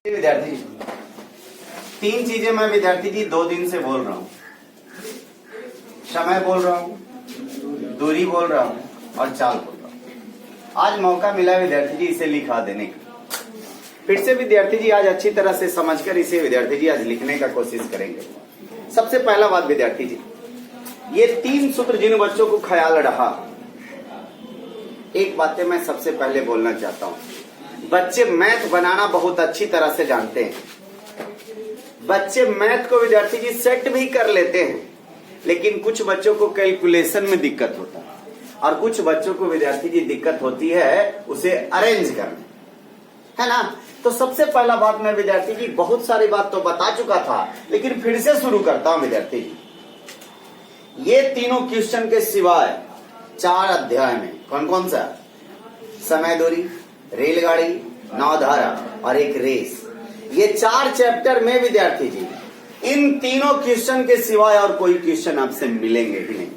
विद्यार्थी, तीन चीजें मैं विद्यार्थी जी 2 दिन से बोल रहा हूं। समय बोल रहा हूं, दूरी बोल रहा हूं और चाल बोल रहा हूं। आज मौका मिला विद्यार्थी जी इसे लिखा देने का। फिर से विद्यार्थी जी आज अच्छी तरह से समझकर इसे विद्यार्थी जी आज लिखने का कोशिश करेंगे। सबसे पहला बात विद्यार्थी जी, ये 3 सूत्र जिन बच्चों को ख्याल रहा, एक बातें मैं सबसे पहले बोलना चाहता हूं। बच्चे मैथ बनाना बहुत अच्छी तरह से जानते हैं। बच्चे मैथ को विद्यार्थी जी सेट भी कर लेते हैं, लेकिन कुछ बच्चों को कैलकुलेशन में दिक्कत होता है और कुछ बच्चों को विद्यार्थी जी दिक्कत होती है उसे अरेंज करने, है ना। तो सबसे पहला बात मैं विद्यार्थी जी बहुत सारी बात तो बता चुका था, लेकिन फिर से शुरू करता हूं विद्यार्थी जी। ये तीनों क्वेश्चन के सिवाय 4 अध्याय में कौन कौन सा, समय दूरी, रेलगाड़ी, नौधारा और एक रेस, ये 4 चैप्टर में विद्यार्थी जी इन तीनों क्वेश्चन के सिवाय और कोई क्वेश्चन आपसे मिलेंगे ही नहीं।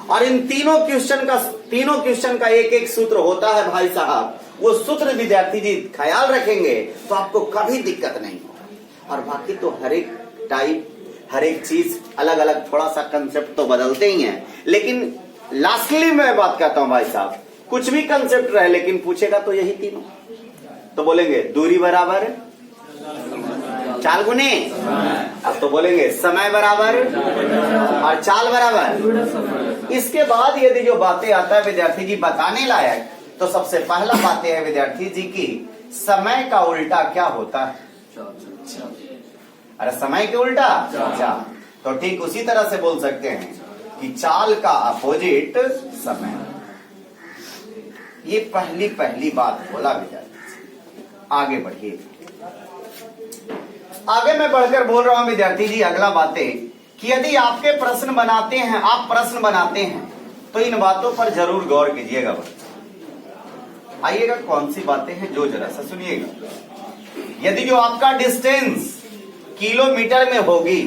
और इन तीनों क्वेश्चन का एक एक सूत्र होता है भाई साहब। वो सूत्र विद्यार्थी जी ख्याल रखेंगे तो आपको कभी दिक्कत नहीं होगा। और बाकी तो हर एक टाइप, हर एक चीज अलग अलग, थोड़ा सा कंसेप्ट तो बदलते ही हैं, लेकिन लास्टली मैं बात कहता हूं भाई साहब, कुछ भी कंसेप्ट रहे लेकिन पूछेगा तो यही तीनों। तो बोलेंगे दूरी बराबर चाल गुने, अब तो बोलेंगे समय बराबर और चाल बराबर। इसके बाद यदि जो बातें आता है विद्यार्थी जी बताने लायक, तो सबसे पहला बातें है विद्यार्थी जी की समय का उल्टा क्या होता है। अरे समय के उल्टा चाल, तो ठीक उसी तरह से बोल सकते हैं कि चाल का अपोजिट समय। ये पहली बात बोला विद्यार्थी। आगे बढ़िए, आगे मैं बढ़कर बोल रहा हूं विद्यार्थी जी अगला बातें कि यदि आपके प्रश्न बनाते हैं, आप प्रश्न बनाते हैं, तो इन बातों पर जरूर गौर कीजिएगा। आइएगा कौन सी बातें हैं जो जरा सा सुनिएगा। यदि जो आपका डिस्टेंस किलोमीटर में होगी,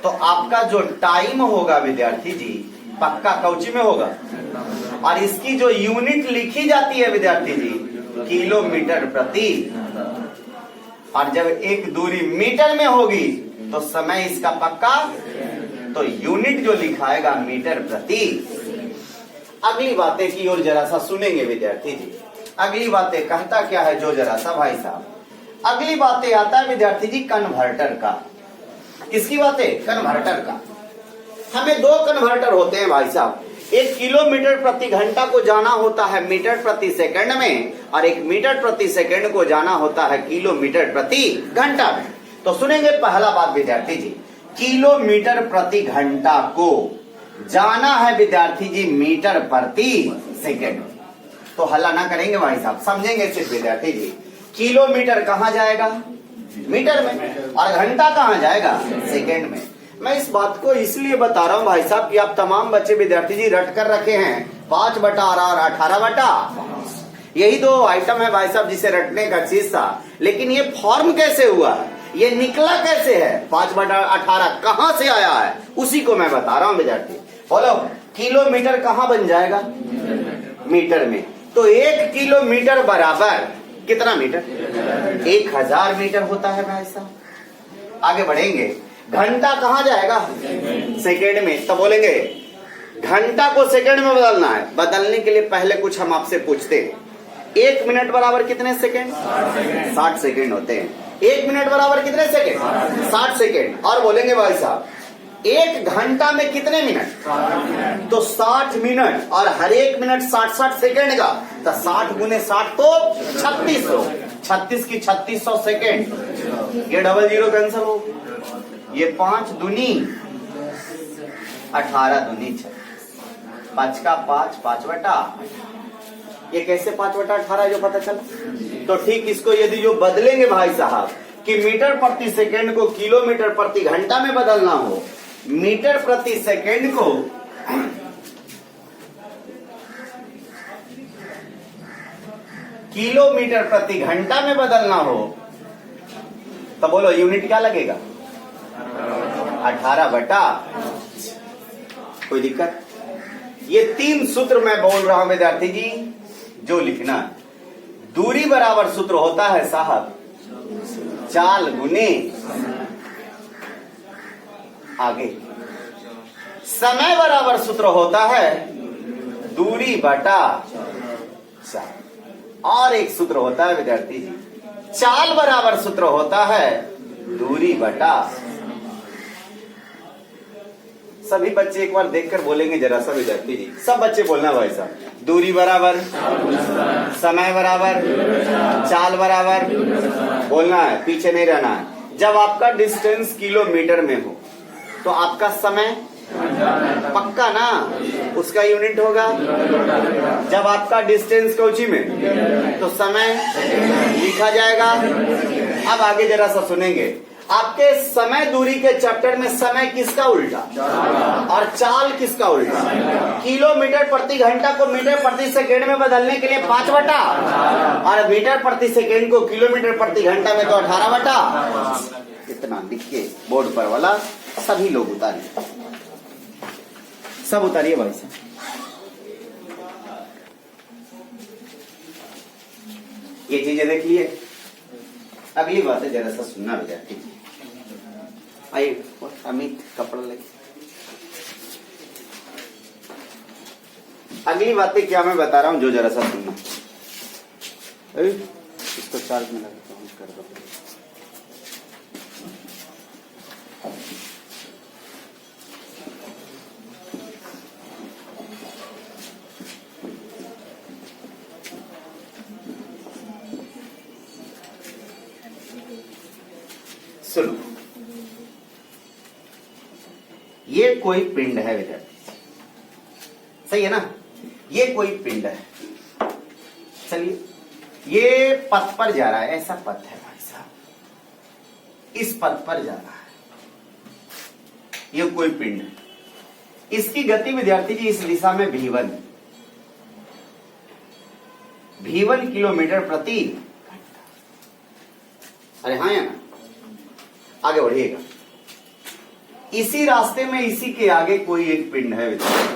तो आपका जो टाइम होगा विद्यार्थी जी पक्का कौची में होगा, और इसकी जो यूनिट लिखी जाती है विद्यार्थी जी किलोमीटर प्रति, और जब एक दूरी मीटर में होगी तो समय इसका पक्का, तो यूनिट जो लिखाएगा मीटर प्रति। अगली बातें की ओर जरा सा सुनेंगे विद्यार्थी जी। अगली बातें कहता क्या है जो जरा सा भाई साहब, अगली बातें आता है विद्यार्थी जी कन्वर्टर का। किसकी बातें? कन्वर्टर का। हमें 2 कन्वर्टर होते हैं भाई साहब, एक किलोमीटर प्रति घंटा को जाना होता है मीटर प्रति सेकंड में, और एक मीटर प्रति सेकंड को जाना होता है किलोमीटर प्रति घंटा में। तो सुनेंगे पहला बात विद्यार्थी जी, किलोमीटर प्रति घंटा को जाना है विद्यार्थी जी मीटर प्रति सेकंड। तो हल्ला ना करेंगे भाई साहब, समझेंगे सिर्फ विद्यार्थी जी। किलोमीटर कहां जाएगा? मीटर में, और घंटा कहां जाएगा? सेकंड में। मैं इस बात को इसलिए बता रहा हूं भाई साहब कि आप तमाम बच्चे विद्यार्थी जी रट कर रखे हैं 5/18 और 18/5। यही 2 आइटम है भाई साहब जिसे रटने का चीज था, लेकिन ये फॉर्म कैसे हुआ, ये निकला कैसे है, 5/18 कहां से आया है, उसी को मैं बता रहा हूं विद्यार्थी। बोलो किलोमीटर कहां बन जाएगा? मीटर में। तो 1 किलोमीटर बराबर कितना मीटर? 1000 मीटर होता है भाई साहब। आगे बढ़ेंगे, घंटा कहां जाएगा? सेकेंड में। तो बोलेंगे घंटा को सेकेंड में बदलना है। बदलने के लिए पहले कुछ हम आपसे पूछते हैं, 1 मिनट बराबर कितने सेकेंड? 60 सेकेंड होते हैं। 1 मिनट बराबर कितने सेकेंड? 60 सेकेंड। और बोलेंगे भाई साहब 1 घंटा में कितने मिनट? तो 60 मिनट, और हर एक मिनट 60 सेकेंड का, तो 60 गुने 60 तो 3600, 36 की 3600 सेकेंड। ये 00 कैंसिल हो, ये 5 दूनी 18 दूनी 36, 5 का 5, 5/18। ये कैसे 5/18 जो पता चला? तो ठीक इसको यदि जो बदलेंगे भाई साहब कि मीटर प्रति सेकंड को किलोमीटर प्रति घंटा में बदलना हो, मीटर प्रति सेकंड को किलोमीटर प्रति घंटा में बदलना हो, तो बोलो यूनिट क्या लगेगा? 18/। कोई दिक्कत? ये 3 सूत्र मैं बोल रहा हूं विद्यार्थी जी, जो लिखना है। दूरी बराबर सूत्र होता है साहब चाल गुने आगे। समय बराबर सूत्र होता है दूरी बटा चाल। और एक सूत्र होता है विद्यार्थी जी, चाल बराबर सूत्र होता है दूरी बटा। सभी बच्चे एक बार देखकर बोलेंगे जरा सा विद्यार्थी जी, सब बच्चे बोलना भाई साहब। दूरी बराबर समय बराबर चाल बराबर बोलना है, पीछे नहीं रहना है। जब आपका डिस्टेंस किलोमीटर में हो तो आपका समय पक्का ना, उसका यूनिट होगा। जब आपका डिस्टेंस कोची में तो समय लिखा जाएगा। अब आगे जरा सा सुनेंगे, आपके समय दूरी के चैप्टर में समय किसका उल्टा और चाल किसका उल्टा। किलोमीटर प्रति घंटा को मीटर प्रति सेकेंड में बदलने के लिए 5/, और मीटर प्रति सेकेंड को किलोमीटर प्रति घंटा में तो 18/। इतना लिख के बोर्ड पर वाला सभी लोग उतारिए, सब उतारिए भाई साहब। ये चीजें देख लिए। अगली बात है, जरा सा सुनना विद्यार्थी। आइए अमित कपड़ा ले। अगली बातें क्या मैं बता रहा हूं, जो जरा सा सुनना। इसको चार्ज में लगाता हूं, कर दो। सुनो, ये कोई पिंड है विद्यार्थी, सही है ना। ये कोई पिंड है, चलिए ये पथ पर जा रहा है, ऐसा पथ है भाई साहब, इस पथ पर जा रहा है। ये कोई पिंड है, इसकी गति विद्यार्थी जी इस दिशा में v1 किलोमीटर प्रति घंटा। अरे हाँ या ना, आगे बढ़िएगा। इसी रास्ते में इसी के आगे कोई एक पिंड है विद्यार्थी,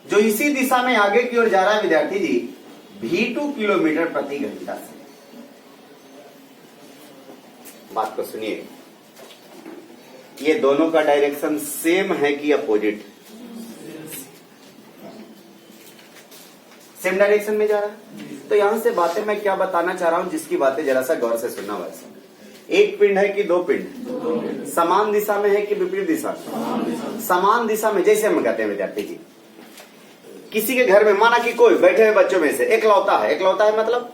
जो इसी दिशा में आगे की ओर जा रहा है विद्यार्थी जी v2 किलोमीटर प्रति घंटा से। बात को सुनिए, ये दोनों का डायरेक्शन सेम है कि अपोजिट? सेम डायरेक्शन में जा रहा है। तो यहां से बातें मैं क्या बताना चाह रहा हूं, जिसकी बातें जरा सा गौर से सुनना भाई साहब। एक पिंड है कि दो पिंड? समान दिशा में है कि विपरीत दिशा? समान दिशा में। जैसे हम कहते हैं विद्यार्थी जी, किसी के घर में माना कि कोई बैठे हुए बच्चों में से एकलौता है। एकलौता है मतलब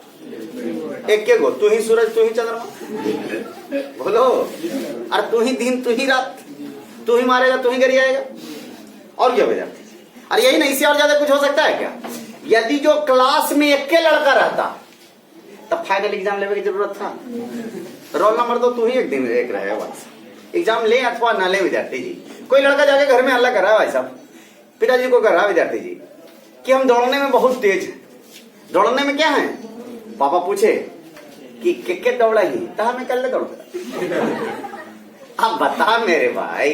एक के गो, तू ही सूरज तू ही चंद्रमा, बोलो। अरे तू ही दिन तू ही रात, तू ही मारेगा तू ही गरियाएगा, और क्या विद्यार्थी? अरे यही नहीं, इससे और ज्यादा कुछ हो सकता है क्या? यदि जो क्लास में एक के लड़का रहता तब फाइनल एग्जाम लेने की जरूरत था? रोल नंबर तो तू ही एक दिन एक रहे भाई। एग्जाम ले अथवा ना ले विद्यार्थी जी, कोई लड़का जाके घर में हल्ला कर रहा है भाई साहब, पिताजी को कर रहा है विद्यार्थी जी कि हम दौड़ने में बहुत तेज हैं। दौड़ने में क्या है? पापा पूछे कि के दौड़ा ही तो हमें कल दौड़ता। अब बता मेरे भाई,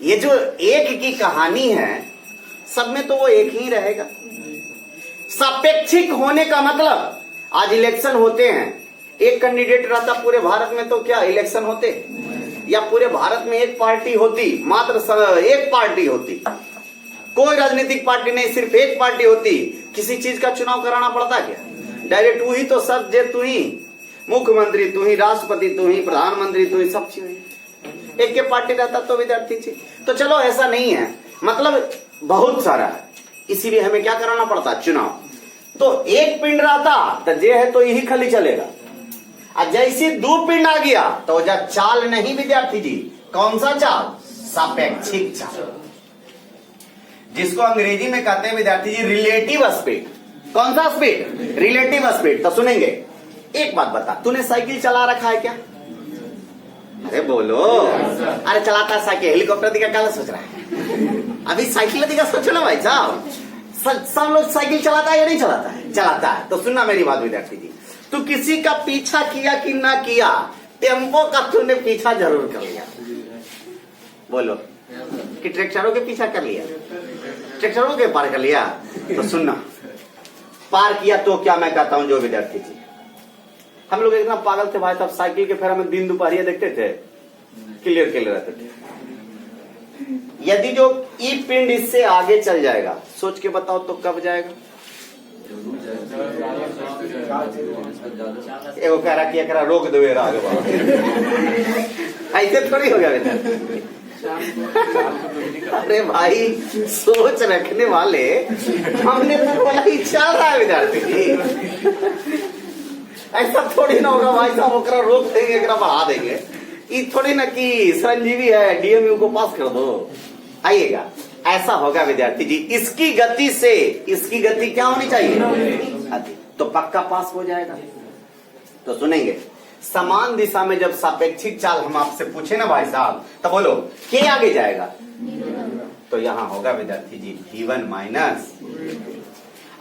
ये जो एक की कहानी है सब में तो वो एक ही रहेगा। सापेक्षिक होने का मतलब, आज इलेक्शन होते हैं, एक कैंडिडेट रहता पूरे भारत में, तो क्या इलेक्शन होते? या पूरे भारत में एक पार्टी होती, मात्र एक पार्टी होती, कोई राजनीतिक पार्टी नहीं, सिर्फ एक पार्टी होती, किसी चीज का चुनाव कराना पड़ता क्या? डायरेक्ट तू ही तो सब, जे तू ही मुख्यमंत्री, तू ही राष्ट्रपति, तू ही प्रधानमंत्री, तू ही सब चीज। एक के पार्टी रहता तो विद्यार्थी जी, तो चलो ऐसा नहीं है, मतलब बहुत सारा है, इसीलिए हमें क्या कराना पड़ता? चुनाव। तो एक पिंड रहता तो जे है तो यही खाली चलेगा, और जैसे दो पिंड आ गया तो जा चाल नहीं विद्यार्थी जी। कौन सा चाल? सापेक्षिक चाल, जिसको अंग्रेजी में कहते हैं विद्यार्थी जी रिलेटिव स्पीड। कौन सा स्पीड? Relative speed. तो सुनेंगे, एक बात बता, तूने साइकिल चला रखा है क्या? अरे बोलो। अरे चलाता है साइकिल, हेलीकॉप्टर दिखा क्या सोच रहा है? अभी साइकिल दिखा सोचो ना भाई साहब। सब लोग साइकिल चलाता है या नहीं चलाता है? चलाता है। तो सुनना मेरी बात विद्यार्थी जी, तू किसी का पीछा किया कि ना किया, टेम्पो का तूने पीछा जरूर कर लिया। बोलो कि ट्रैक्टरों के पीछा कर लिया, ट्रैक्टरों के पार कर लिया। तो सुनना, पार किया तो क्या मैं कहता हूं जो विद्यार्थी जी, हम लोग इतना पागल थे भाई साहब, साइकिल के फेरा में दिन दोपहरिया देखते थे, क्लियर रहते थे। यदि जो ई पिंड इससे आगे चल जाएगा, सोच के बताओ तो कब जाएगा? एगो कह रहा कि एकरा रोक दो आगे ऐसे थोड़ी हो गया बेटा। अरे भाई सोच रखने वाले, हमने तो बोला ही चल रहा है विद्यार्थी जी, ऐसा थोड़ी ना होगा भाई साहब, ओकरा रोक देंगे, एकरा बढ़ा देंगे। ये थोड़ी ना कि संजीवी है, डीएमयू को पास कर दो, आइएगा। ऐसा होगा विद्यार्थी जी, इसकी गति से, इसकी गति क्या होनी चाहिए? तो पक्का पास हो जाएगा। तो सुनेंगे, समान दिशा में जब सापेक्षिक चाल हम आपसे पूछे ना भाई साहब, तो बोलो के आगे जाएगा? तो यहां होगा विद्यार्थी जी V1 माइनस,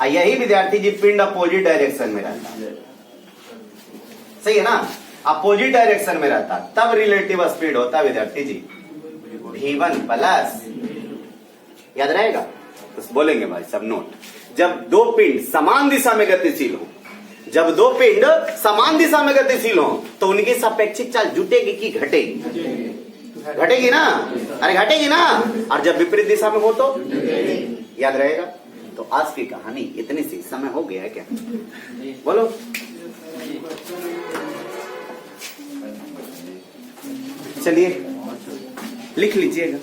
यही विद्यार्थी जी पिंड अपोजिट डायरेक्शन में रहता है, सही है ना, अपोजिट डायरेक्शन में रहता, तब रिलेटिव स्पीड होता है विद्यार्थी जी V1 प्लस, याद रहेगा? तो बोलेंगे भाई सब नोट, जब दो पिंड समान दिशा में गतिशील हो, जब दो पिंड समान दिशा में गतिशील हो तो उनकी सापेक्षिक चाल जुटेगी कि घटेगी? घटेगी ना, अरे घटेगी ना। और जब विपरीत दिशा में हो तो याद रहेगा। तो आज की कहानी इतनी सी, समय हो गया है क्या? बोलो चलिए लिख लीजिएगा।